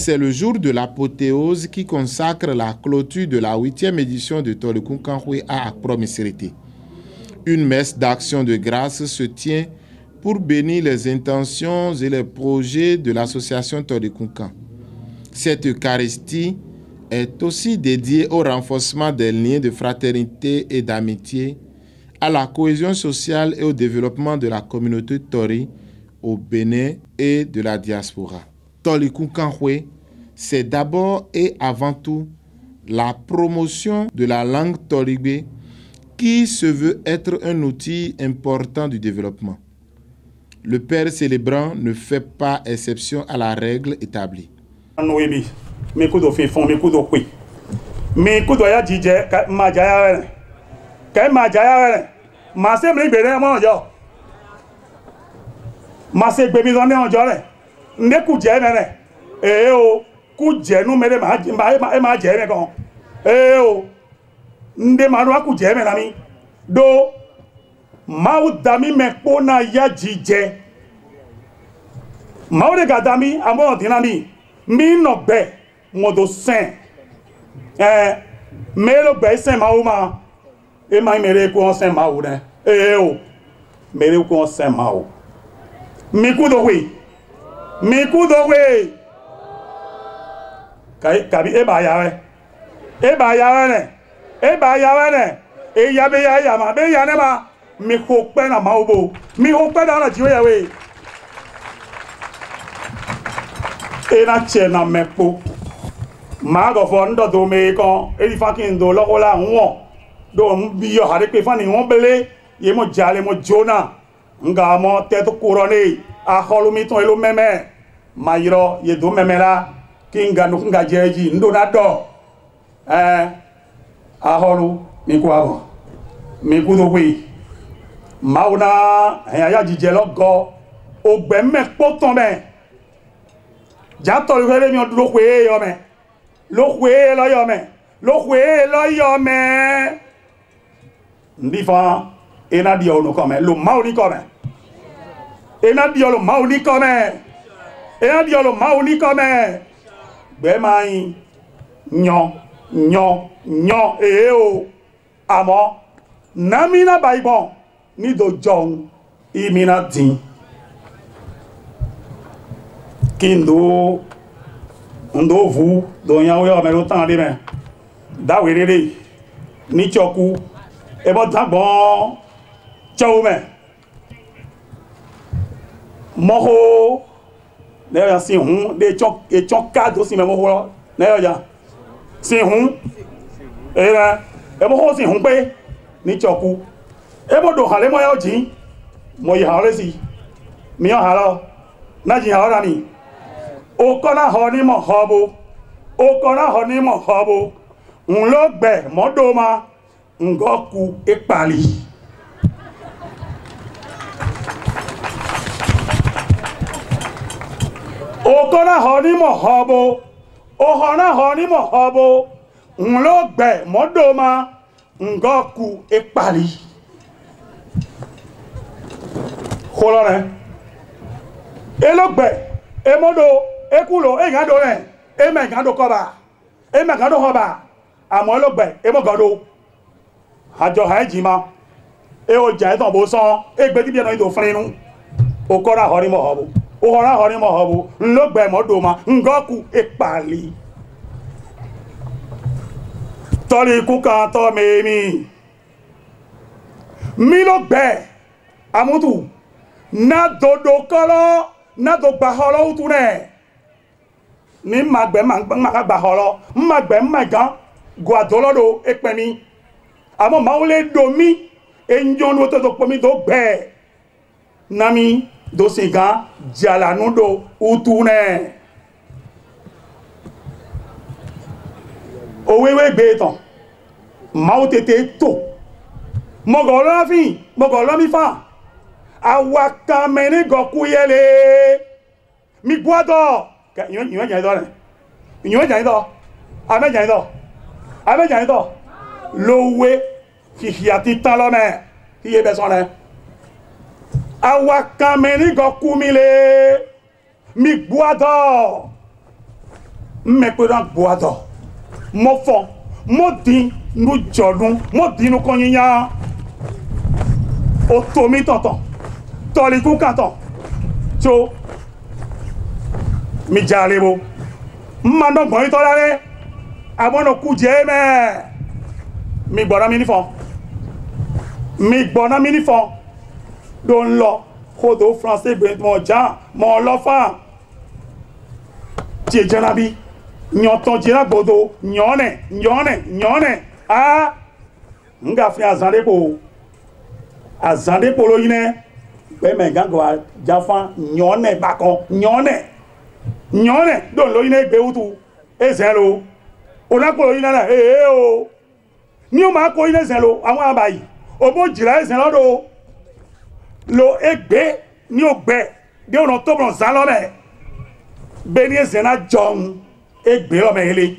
c'est le jour de l'apothéose qui consacre la clôture de la 8e édition de Tolikunkanwe à Akpromiserete. Une messe d'action de grâce se tient pour bénir les intentions et les projets de l'association Tolikunkan. Cette Eucharistie est aussi dédiée au renforcement des liens de fraternité et d'amitié, à la cohésion sociale et au développement de la communauté Tori au Bénin et de la diaspora. Tolikunkanwe, c'est d'abord et avant tout la promotion de la langue Torigbe qui se veut être un outil important du développement. Le père célébrant ne fait pas exception à la règle établie. Mau dami mekpona ya jije mau de gadami amo dinami mi no be modo sen melo be sen mau ma e mai mere ko sen mau de o mere ko sen mau mi kudo we kai kabi e ba ya ne e ya be ya ma be ya ne ma mi hope na maubo mi hope na jiwe we ena che na mepo ma go fo ndo do me kon e di fucking do lo la won do bi yo hare pe fani won bele ye mo jale mo jona nga mo te to kuro ni a holu mi ton elo meme ma yiro ye do meme la kinga no nga jeji ndo na do a holu mi ko abo mi ku do we mauna ya jije logo ogbe me poton me ja to re mi lo kwe yo me lo yo me ndifa ena di ono come lo mauni come ena di lo mauni come gbe mai nyo o amo namina baibon ni do jong imina din kindo ndo vu do yan we o me lo tan de me da we rere ni choku e bo dagbon chow me moho le ya si hun de chok e chok ka do si me moho le ya si hun e moho si hun pe ni choku ebo do hale mo ya oji mo yi hale si mi o halo na ji halo ni o kona ho ni mo hobo nlo gbe mo do ma ngoku ipali o kona ho ni mo hobo nlo gbe mo do ma ngoku ipali kolore elogbe emodo ekulo egado re emegado koba emegado hoba amo elogbe emogado ajo hajima e o ja ton bo son egbe ti bi no ido frinu okora hori mo hobo nlogbe modo ma ngoku ipali Tolikunkan to memi mi logbe amutu na dodo kolo na do gbaholo utune ni magbe gbaholo magbe magan guadolodo epemi amo maule do mi enjonu to pomi do gbe nami do siga jalanu do utune owewe gbe tan ma o tete to mogolo fi mogolo mi fa awaka meni goku yele mi guado ìwọ́n jẹ́ ìdọ́ rẹ̀ ìwọ́n jẹ́ ìdọ́ abẹ́jẹ́ ìdọ́ lówé fìfì àti tán lọ́mẹ́ kí yé bẹ́ sọ́nà awakamẹ́ ní gọkú mi lè mi gbọ́dọ̀ me ko na boado mo fo mo din nu jodun mo din nu konyinya o to mi tonton toli ku kanton so mi jale bo mando gbon ito lare abono ku je me mi gbona mi ni fo don lo kodo français be mo ja mo lo fa ti janabi nyoton jira gbodo nyone ah nga fi azande po lo yine be me gango jafa nyone bakon nyone don lo yine gbe utu ezelo ona ko lo yine na o ni o ma ko yine ezelo àwọn abayi obo jira ezelo do lo egbe ni o gbe de ona to bron zalo me be ni ezena jong egbe lo me ele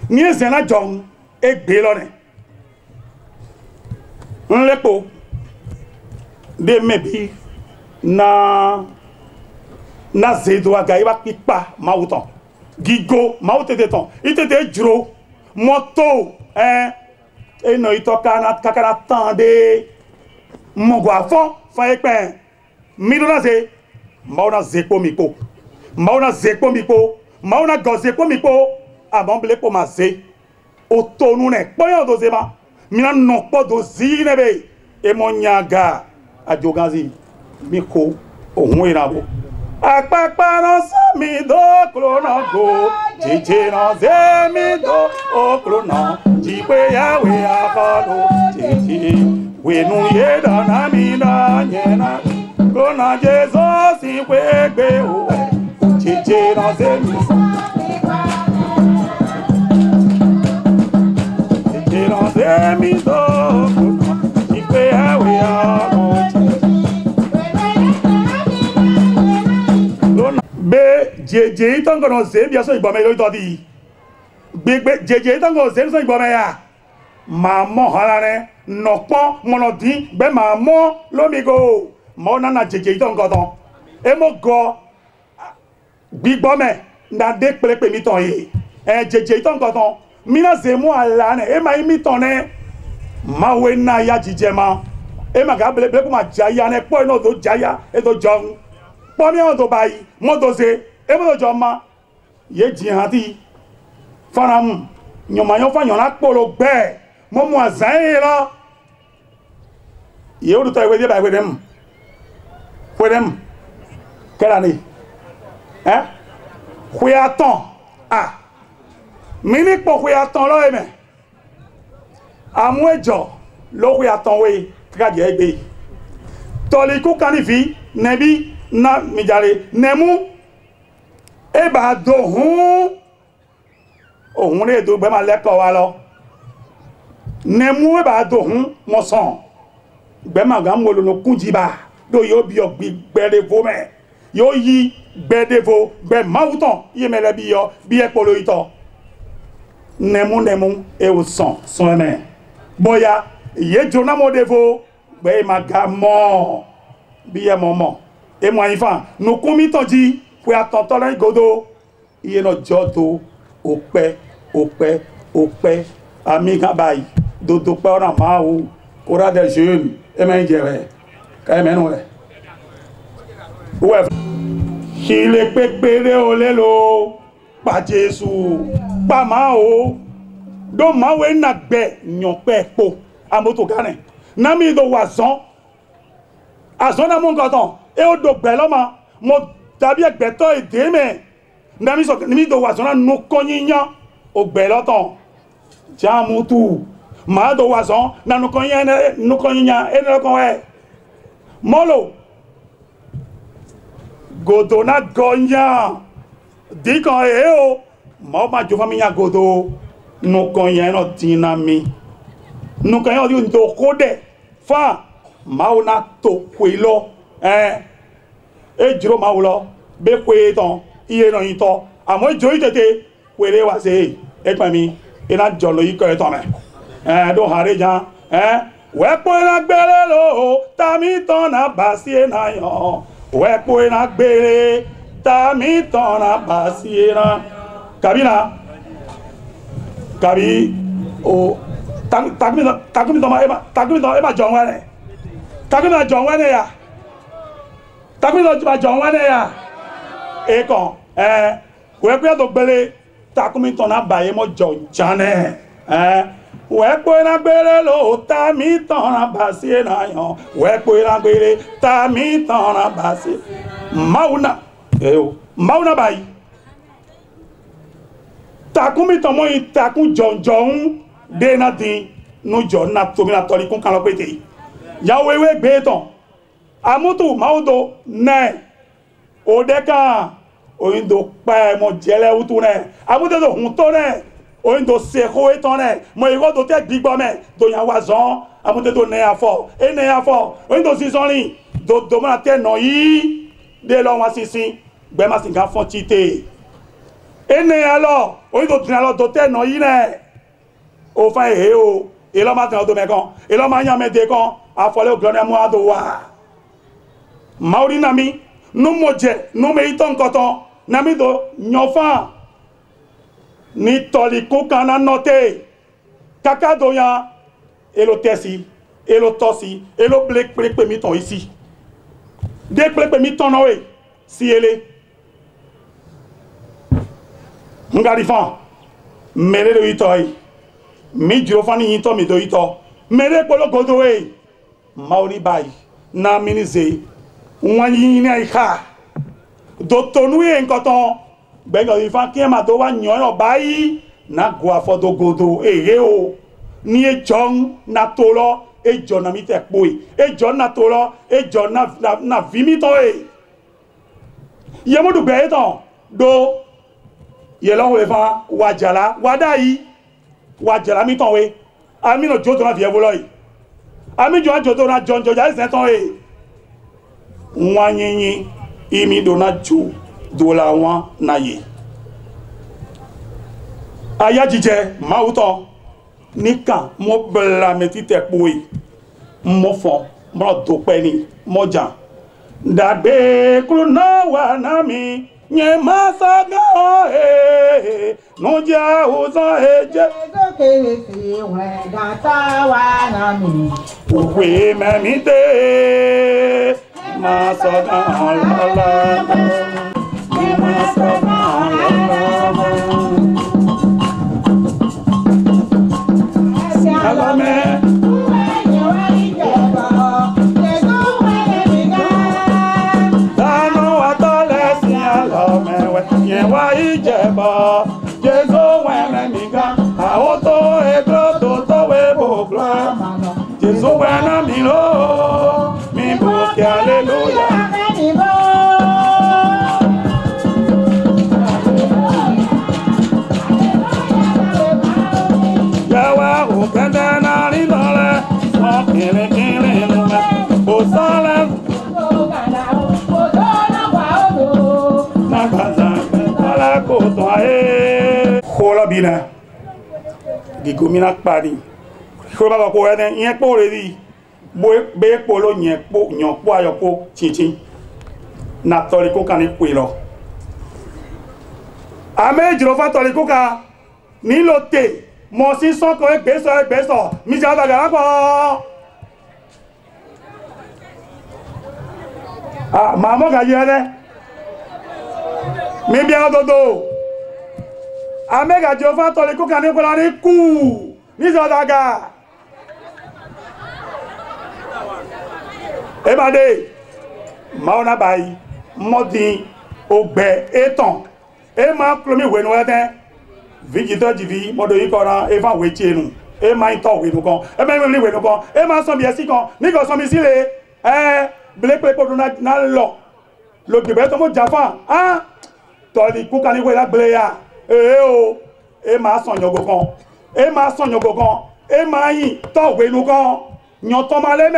ni ezena jong egbe lo ne nlepo de mebi na zedo aga iba pipa mawuton gigo mawutete ton itete juro moto eno itoka kakana tande mogo afon fa epe mi do na ze mauna zepo mipo mauna gozepo mipo abomble po ma ze otonu ne poyo do zema mina no po do zine be e monyaga ajogazi miko ohun irabo apapara sami do klona go jeje na ze mi do oklona jipe yawe akalo jeje wenu yeda na mi na nyena klona Jesus ikwegbe o jeje na ze mi jeje na ze mi do oklona jipe yawe akalo be jeje ton kono se bi aso igbo me lo to di gbegbe jeje ton kono se so igbo me ya ma mo halare no pon mo no di be ma mo lo mi go mo na jeje ton kono e mo go gbigbo me na de pepe mi ton yi jeje ton kono mi na ze mo ala ne e ma mi ton ne ma we na ya jije ma e ma ga ble ko ma jaya ne po no do jaya e do jong pomi on to bayi moto se e mo jo ma ye jihadi faram nyoma yo fa nyona polo gbe mo mu azan lo ye o to we ba we dem kera ni kwe atan mini po kwe atan lo e me amu ejo lo kwe atan we ka je egbe toli ku kanifi nebi na mijare nemu e ba do ohun re do gbe ma leko wa lo nemu e ba do mo son gbe ma ga mo lo no kunji ba do yo bi ogbere vo me yo yi gbedevo gbe mawuton ye mele bi yo bi e polo ito nemu e o son me boya ye jona mo devo gbe ma ga mo bi e mo e mo ifan no kumi toji fue atonto la godo iye no jodo ope ami kan bayi dodo pe ona ma o ora del jeune e me jere ka e menu re we ile pepere olelo pa Jesu pa ma o do ma we na gbe nyon pe epo amoto gane na mi do wazon azona mo ngoton e o do gbe lo ma mo tàbí egbeto ede me na mi so mi do wazona no konyiyan o gbe loton jamutu ma do wazon na no konyiyan e no kon e molo godo na gonya dikon e o mo ma jo fami yan godo no konyiyan no dinami no konyiyan di ndo kode fa mauna to kwelo ejiro mawulo be kwe ton iye no yin amo jo itete kwere wa se e pa mi ina jolo yi ko e ton me do hare jan we po ina gbere lo ta mi ton na basi na yo we po ina gbere ta mi ton na basi na kabina kabi o takumi to ema John wane takumi na John wane ya takumi to John wane ya e kon we pe to gbele takumi to na baye mo John chane we pe na gbele lo ta mi ton na basie na yan we pe na gbele ta mi ton na basie mauna mauna bayi takumi to mo takun John de na din no John na to mi na tori kun kan lo pete ya wewe gbe ton amutu maudo ne odeka oindo pa mo jele utu ne amutu do hun to ne oindo se ko eton ne mo iro do te gbigbo me do yan wa zon amutu do ne afo oindo si zonrin do mo na te no yi de lo wa sisin gbe ma sin kan fon tite ene alo oindo tin alo do te no yi ne o fa e o e lo ma tan do me kan e lo ma yan me de kan afole o glone mu ado wa mauri nami no moje no me iton koton nami do nyofa ni toli ko kana note kaka do ya elo tesi elo tosi elo blek pe mi ton ici de pe mi ton no we si ele ngari fan mere do itoi mi jiro fani ito mi do ito mere polo godo we mauri bai na minize wani ni aika do tonu e nkoton gbego ifan ki ma do wa yan bayi na go afodo godo eye o ni ejon na tolo ejo na mi te poi ejo na tolo ejo na vimi to e ye mo du gbe ton do ye lo we fa wajala wadai wajala mi ton we ami no jodo na vie voloi ami jo jodo na jonjo ja se ton e wanyenyi imi do na ju do la wan na ye aya jije mauto nikan mo bla meti te poi mo fon mo do pe ni mo jan dagbe kru na wa na mi nye masaga no ja uzo eje ke fi we gata wa na mi we me te masaga la masaga la me wa ijeba Jesu wele miga aoto egro to we bogla Jesu wena mi lo mi boke hallelujah yawa o kende na ri dole so kile no me o sale Kola bina gigomina pari kola ko eden yen po re di be po lo yen po ayoko chinchin na tori ko kan ipo lo ame jiro fa tori ko ka ni lo te mo si so ko egbeso mi ja daga ko mama ga yere mi bi adodo amega jova tole ko kan ko la ni ku ni zo daga e ba de mauna bai modi ogbe eton e ma klomi we no eden vigito jivi modo yi koran e fa we tienu e ma to we no kon e ma mi we no kon e ma so bi esi kon ni go so mi sile blepe po na lo gbe to mo jafa tole ku kan we la gbe ya o e ma son yogo kan e ma yin to we nu kan yan to ma le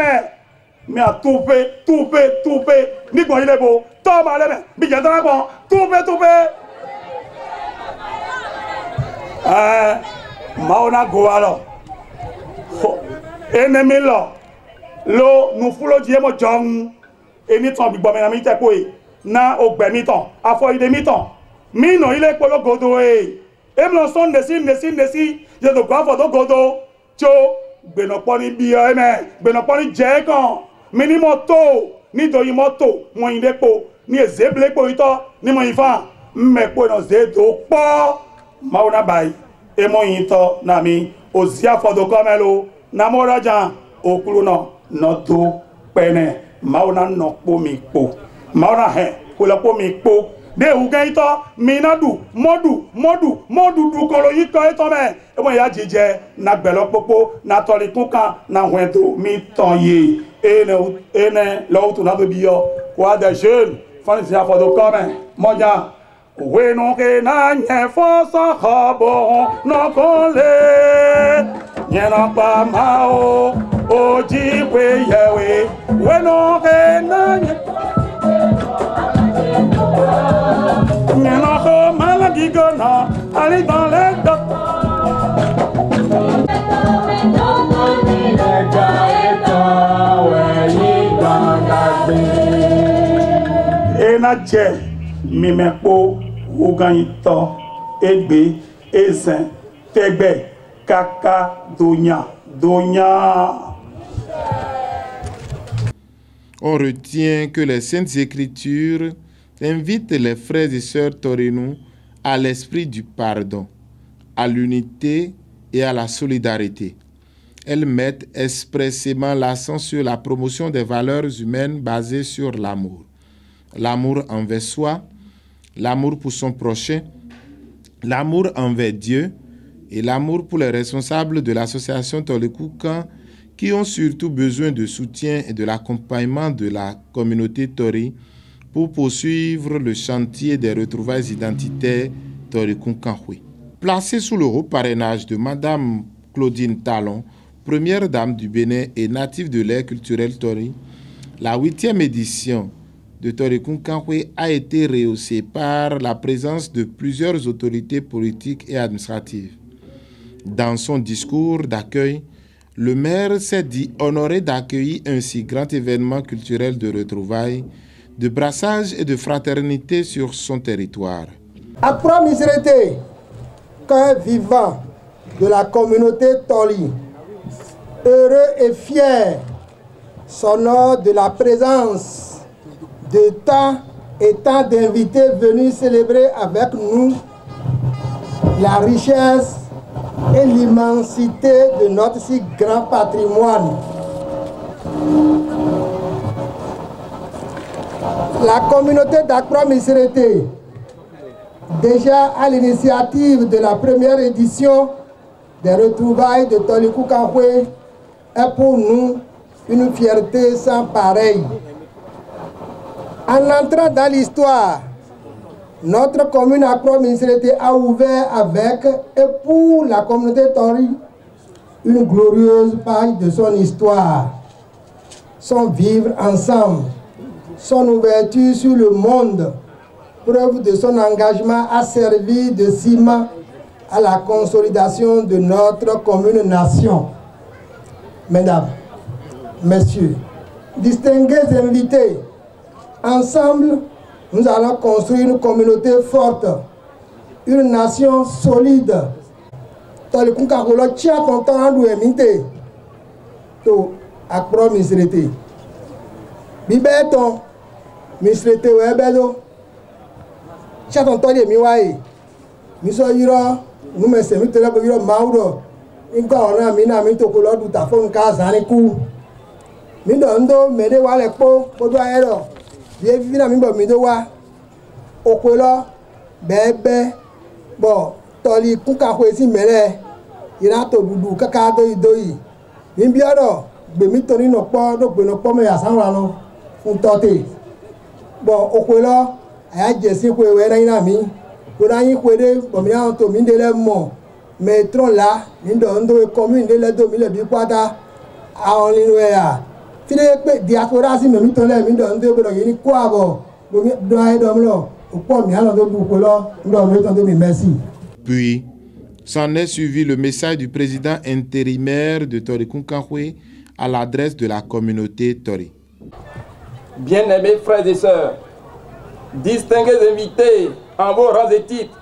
me a tupe ni gbon ile bo to ma le me bi je dara kan tupe ma ona go alo enemi lo nu fulo je mo jong eni ton gbigbo me na mi te ko e na ogbe mi ton afo ide mi ton Mino il est pour le godo et me son nesi je te crois pour le godo cho benoponi bio eme benoponi jekan mini moto ni do moto mo inde po ni ezeble po ito ni mo ifa me po no zedo po mauna bai e mo ito na mi ozia for do komelo na mo raja okulu no do pene mauna no po mi po mauna he ko lo po mi po de ugaito minadu modu du kolo yiko eto me e mo ya jeje na gbelo popo na tori kunkan na hwento mi ton ye ene lo tu na be yo kwa de jeune fan si afo do come moja we no ke na nye fo so khabo no kole nye na pa ma o ji we yewe we no ke na nye allez dans les docks. Enadje mimepo uganito egbe ezen tegbe kaka donya. On retient que les Saintes Écritures invitent les frères et sœurs Torinu à l'esprit du pardon, à l'unité et à la solidarité. Elles mettent expressément l'accent sur la promotion des valeurs humaines basées sur l'amour. L'amour envers soi, l'amour pour son prochain, l'amour envers Dieu et l'amour pour les responsables de l'association Tolekoukan qui ont surtout besoin de soutien et de l'accompagnement de la communauté Tori pour poursuivre le chantier des retrouvailles identitaires Torikoukanhwe. Placée sous le haut parrainage de Madame Claudine Talon, première dame du Bénin et native de l'ère culturelle Tori, la 8e édition de Torikoukanhwe a été rehaussée par la présence de plusieurs autorités politiques et administratives. Dans son discours d'accueil, le maire s'est dit honoré d'accueillir un si grand événement culturel de retrouvailles, de brassage et de fraternité sur son territoire. Après Misérité, cœur vivant de la communauté Tori, heureux et fier, s'honore de la présence de tant et tant d'invités venus célébrer avec nous la richesse et l'immensité de notre si grand patrimoine. La communauté d'Accra Misérité, déjà à l'initiative de la première édition des retrouvailles de Tolekoukanhwe, est pour nous une fierté sans pareille. En entrant dans l'histoire, notre commune Accra Misérité a ouvert avec et pour la communauté Tori une glorieuse page de son histoire, son vivre ensemble, son ouverture sur le monde, preuve de son engagement à servir de ciment à la consolidation de notre commune nation. Mesdames, Messieurs, distingués invités, ensemble, nous allons construire une communauté forte, une nation solide. Tolekoukanhwe tia tonton andu emite to Accra Misérité. Bibeton Misérité webedo. Tia tonton de miwae. Miso yiro numese mitela bo yiro mauro. Inka ona mina mito ko lodu ta fon ka zaniku. Mindo ndo mede wale po podo aero. Vie vivina mimbo mido wa. Okwelo bebe bo Tolekoukanhwe si mere irato dudu kaka doyi mimbiaro gbemi tori no po do gbe no po me asanra no fun tote bo okwelo aya jesi kwe we na ina mi ko na yin kwede bo mi an to mi ndele mo me tron la mi ndo commune de le do mi le bi kwata a on linu ya file pe diaspora si me mi ton le mi ndo gbe do yin ko abo bo mi do ai do mi lo opo mi an do du ko lo ndo mi ton do mi merci. Puis, s'en est suivi le message du président intérimaire de Tolekoukanhwe à l'adresse de la communauté Tori. Bien-aimés frères et sœurs, distingués invités, en vos rangs et titres,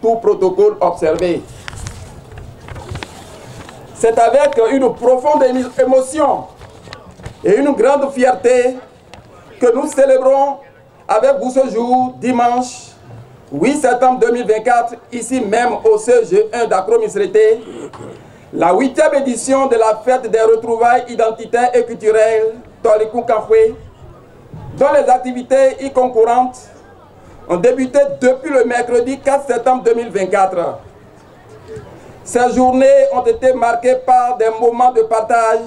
tout protocole observé. C'est avec une profonde émotion et une grande fierté que nous célébrons avec vous ce jour, dimanche 8 septembre 2024, ici même au CG1 d'Accro-Missirete, la 8e édition de la fête des retrouvailles identitaires et culturelles Tolikunkanfwe, dont les activités y concurrentes ont débuté depuis le mercredi 4 septembre 2024. Ces journées ont été marquées par des moments de partage,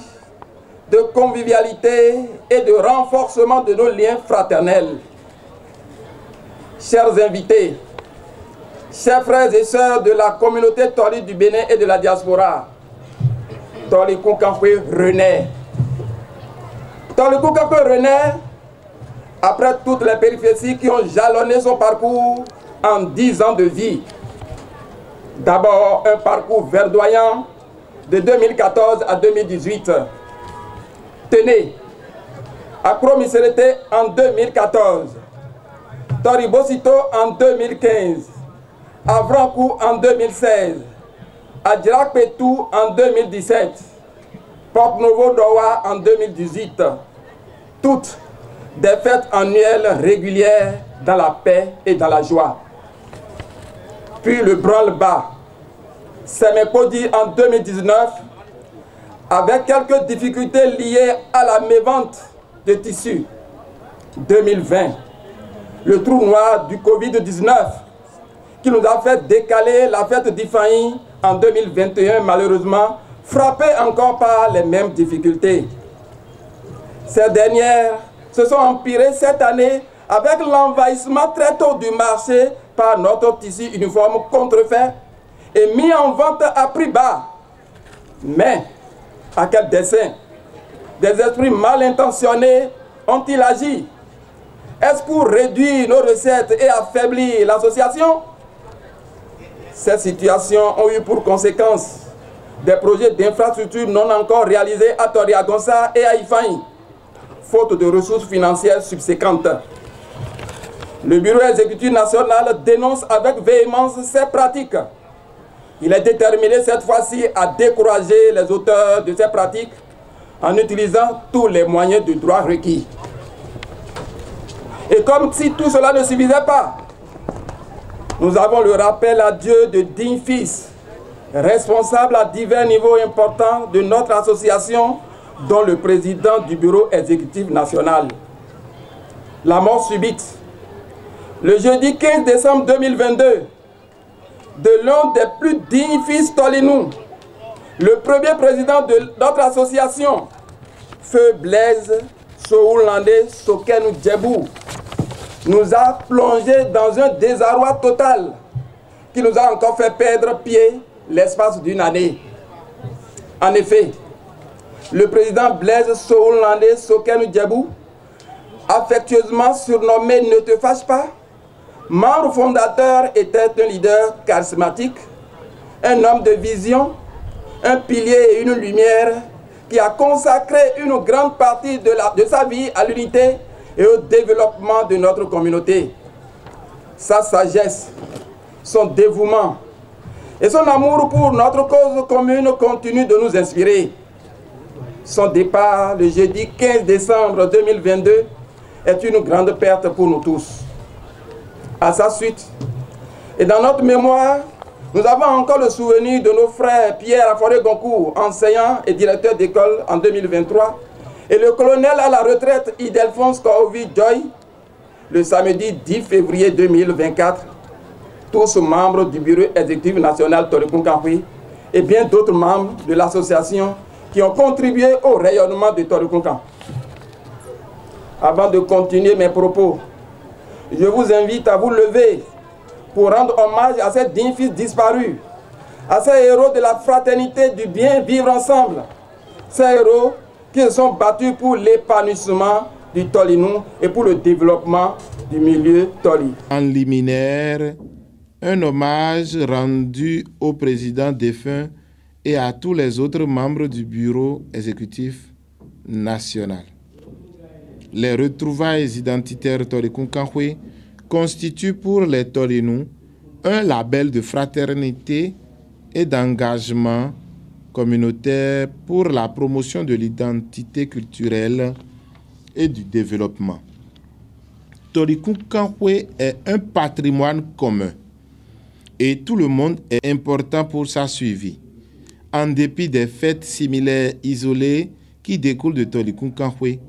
de convivialité et de renforcement de nos liens fraternels. Chers invités, chers frères et sœurs de la communauté Toli du Bénin et de la diaspora, Tolikunkanfwe renaît. Tolikunkanfwe renaît après toutes les péripéties qui ont jalonné son parcours en 10 ans de vie. D'abord, un parcours verdoyant de 2014 à 2018. Tenez, Accro-Missirete en 2014, Toribosito en 2015, Avrankou en 2016, Adjirakpetou en 2017, Porte-Novo Dowa en 2018. Toutes des fêtes annuelles régulières dans la paix et dans la joie. Puis le branle-bas, Semekodi en 2019, avec quelques difficultés liées à la mévente de tissus. 2020, le trou noir du Covid-19 qui nous a fait décaler la fête d'Ifaï en 2021, malheureusement, frappé encore par les mêmes difficultés. Ces dernières se sont empirées cette année avec l'envahissement très tôt du marché par notre tissu uniforme contrefait et mis en vente à prix bas. Mais, à quel dessein? Des esprits mal intentionnés ont-ils agi? Est-ce pour réduire nos recettes et affaiblir l'association? Ces situations ont eu pour conséquence des projets d'infrastructures non encore réalisés à Toriagonsa et à Ifaï, faute de ressources financières subséquentes. Le Bureau exécutif national dénonce avec véhémence ces pratiques. Il est déterminé cette fois-ci à décourager les auteurs de ces pratiques en utilisant tous les moyens de droit requis. Et comme si tout cela ne suffisait pas, nous avons le rappel à Dieu de dignes fils, responsables à divers niveaux importants de notre association, dont le président du bureau exécutif national. La mort subite, le jeudi 15 décembre 2022, de l'un des plus dignes fils Tolinou, le premier président de notre association, Feu Blaise Soulande Sokenu Djebou, nous a plongé dans un désarroi total qui nous a encore fait perdre pied l'espace d'une année. En effet, le président Blaise Soulande Sokenu Djebou, affectueusement surnommé Ne te fâche pas, membre fondateur, était un leader charismatique, un homme de vision, un pilier et une lumière qui a consacré une grande partie de sa vie à l'unité et au développement de notre communauté. Sa sagesse, son dévouement et son amour pour notre cause commune continuent de nous inspirer. Son départ le jeudi 15 décembre 2022 est une grande perte pour nous tous. À sa suite, et dans notre mémoire, nous avons encore le souvenir de nos frères Pierre Aforé-Goncourt, enseignant et directeur d'école en 2023, et le colonel à la retraite Idelphonse Koovi Joy, le samedi 10 février 2024, tous membres du bureau exécutif national Tolikunkanfwe et bien d'autres membres de l'association qui ont contribué au rayonnement de Tolikunkan. Avant de continuer mes propos, je vous invite à vous lever pour rendre hommage à ces dignes fils disparus, à ces héros de la fraternité du bien vivre ensemble, ces héros qui se sont battus pour l'épanouissement du Tolinou et pour le développement du milieu Toli. En liminaire, un hommage rendu au président défunt et à tous les autres membres du bureau exécutif national. Les retrouvailles identitaires Tolikunkanfwe constitue pour les Tolinous un label de fraternité et d'engagement communautaire pour la promotion de l'identité culturelle et du développement. Tolikunkanhwe est un patrimoine commun et tout le monde est important pour sa suivi. En dépit des fêtes similaires isolées qui découlent de Tolikunkanhwe,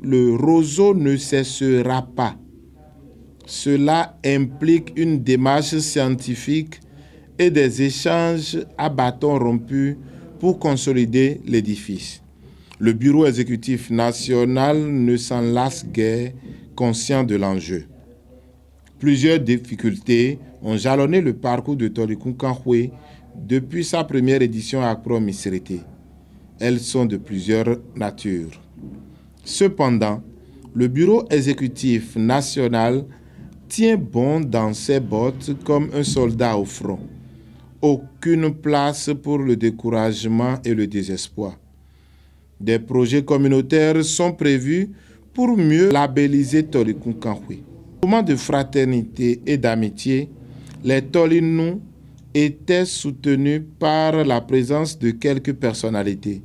le roseau ne cessera pas. Cela implique une démarche scientifique et des échanges à bâtons rompus pour consolider l'édifice. Le bureau exécutif national ne s'en lasse guère, conscient de l'enjeu. Plusieurs difficultés ont jalonné le parcours de Tolikunkanhwe depuis sa première édition à Accra-Missirete. Elles sont de plusieurs natures. Cependant, le bureau exécutif national tient bon dans ses bottes comme un soldat au front. Aucune place pour le découragement et le désespoir. Des projets communautaires sont prévus pour mieux labelliser Tolikunkanhwe. Au moment de fraternité et d'amitié, les Tolinous étaient soutenus par la présence de quelques personnalités.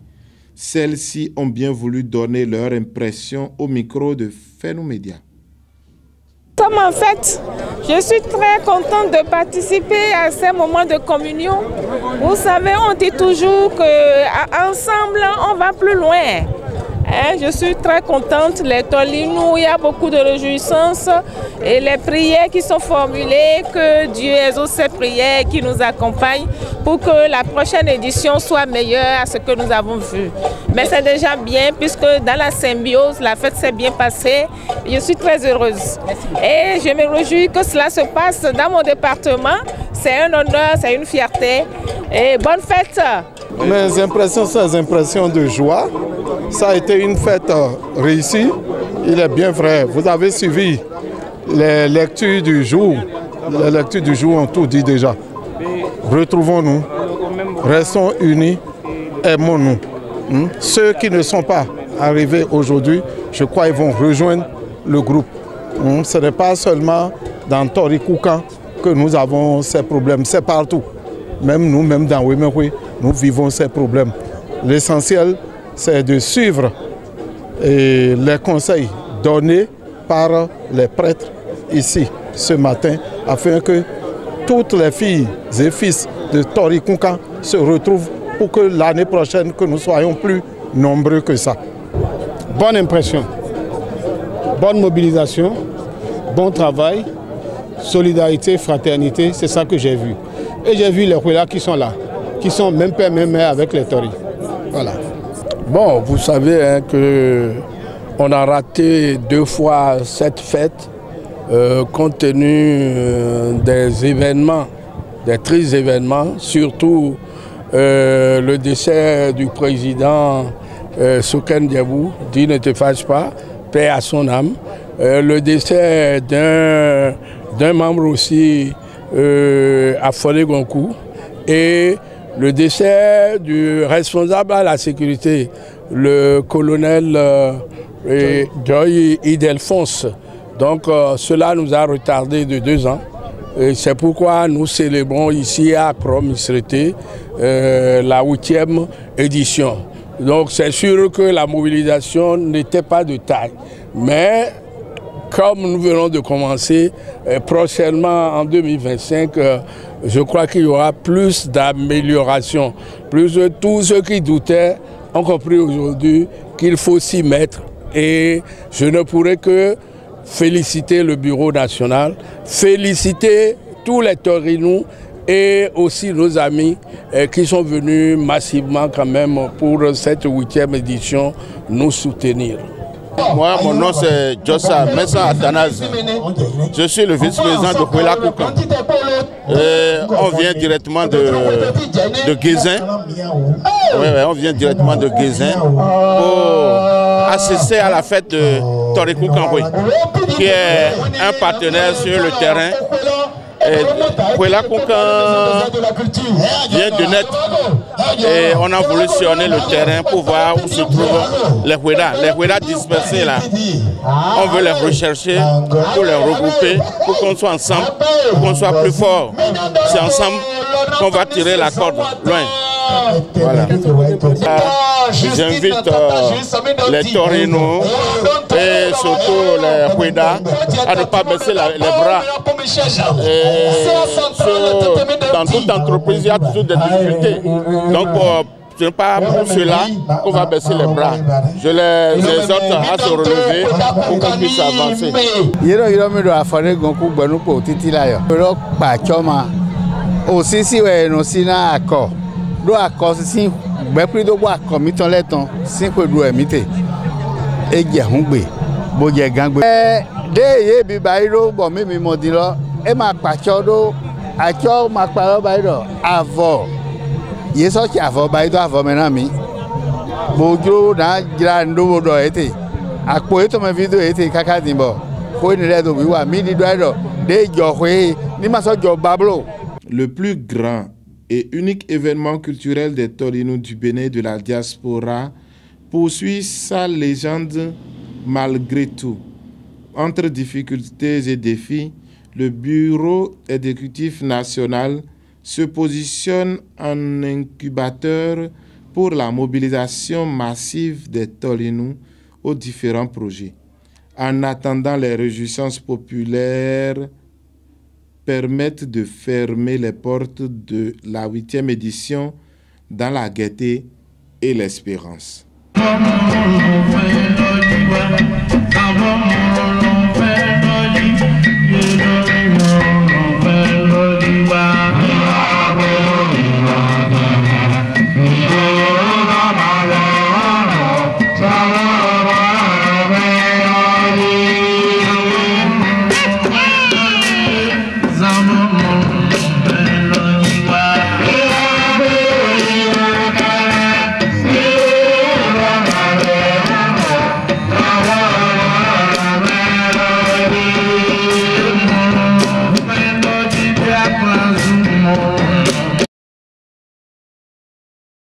Celles-ci ont bien voulu donner leur impression au micro de Fennou Média. En fait, je suis très contente de participer à ces moments de communion. Vous savez, on dit toujours qu'ensemble, on va plus loin. Je suis très contente, les Tolinous, il y a beaucoup de réjouissance et les prières qui sont formulées, que Dieu exauce ces prières qui nous accompagnent pour que la prochaine édition soit meilleure à ce que nous avons vu. Mais c'est déjà bien puisque dans la symbiose, la fête s'est bien passée. Je suis très heureuse et je me réjouis que cela se passe dans mon département. C'est un honneur, c'est une fierté et bonne fête. Mes impressions, c'est des impressions de joie. Ça a été une fête réussie. Il est bien vrai. Vous avez suivi les lectures du jour. Les lectures du jour ont tout dit déjà. Retrouvons-nous, restons unis, aimons-nous. Ceux qui ne sont pas arrivés aujourd'hui, je crois qu'ils vont rejoindre le groupe. Ce n'est pas seulement dans Torikukan que nous avons ces problèmes, c'est partout. Même nous, même dans Wemekwe, nous vivons ces problèmes. L'essentiel, c'est de suivre les conseils donnés par les prêtres ici ce matin, afin que toutes les filles et fils de Tolikunkan se retrouvent pour que l'année prochaine, que nous soyons plus nombreux que ça. Bonne impression, bonne mobilisation, bon travail, solidarité, fraternité, c'est ça que j'ai vu. Et j'ai vu les Huela qui sont là, qui sont même père, même mère avec les Tori. Voilà. Bon, vous savez hein, qu'on a raté 2 fois cette fête compte tenu des événements, des tristes événements, surtout le décès du président Souken Diabou, dit ne te fâche pas, paix à son âme, le décès d'un membre aussi à Folé-Goncourt et le décès du responsable à la sécurité, le colonel Joy Idelphonse. Donc cela nous a retardé de 2 ans. C'est pourquoi nous célébrons ici à Accra-Missirete la 8e édition. Donc c'est sûr que la mobilisation n'était pas de taille. Mais comme nous venons de commencer, prochainement en 2025, je crois qu'il y aura plus d'amélioration. Plus de tous ceux qui doutaient ont compris aujourd'hui qu'il faut s'y mettre. Et je ne pourrais que féliciter le Bureau national, féliciter tous les Tolinous et aussi nos amis qui sont venus massivement quand même pour cette 8e édition nous soutenir. Moi, mon nom c'est Jossa Messa Athanase. Je suis le vice-président de Huela-Koukan. On vient directement de Guézin. Oui, on vient directement de Guézin pour assister à la fête de Tolikunkanhwe, qui est un partenaire sur le terrain Huela Koukan vient de naître et on a voulu sillonner le terrain pour voir où se trouvent les Huelas dispersés là. On veut les rechercher pour les regrouper, pour qu'on soit ensemble, pour qu'on soit plus fort. C'est ensemble qu'on va tirer la corde loin. Voilà. J'invite les Torinos et surtout les Huelas à ne pas baisser les bras. Dans toute entreprise, il y a toujours des difficultés. Donc, ce n'est pas pour cela qu'on va baisser les bras. Je les exhorte à se relever pour qu'on puisse avancer. Do akosi gbepri do wa komiton leton sin pe do emite eje hungbe bo je gangbe de ye bi bairo bo mi modin lo e ma pacho do acho ma paro bairo avo ye so ki avo bairo avo mena mi bojo na jira ndo do ete apo eto me video ete kaka dimbo ko ni le do bi wa mi di do de jo hwe ni ma so jo bablo. Le plus grand et unique événement culturel des Torinos du Bénin et de la diaspora poursuit sa légende malgré tout. Entre difficultés et défis, le Bureau exécutif national se positionne en incubateur pour la mobilisation massive des Torinos aux différents projets. En attendant, les réjouissances populaires permettent de fermer les portes de la 8e édition dans la gaieté et l'espérance.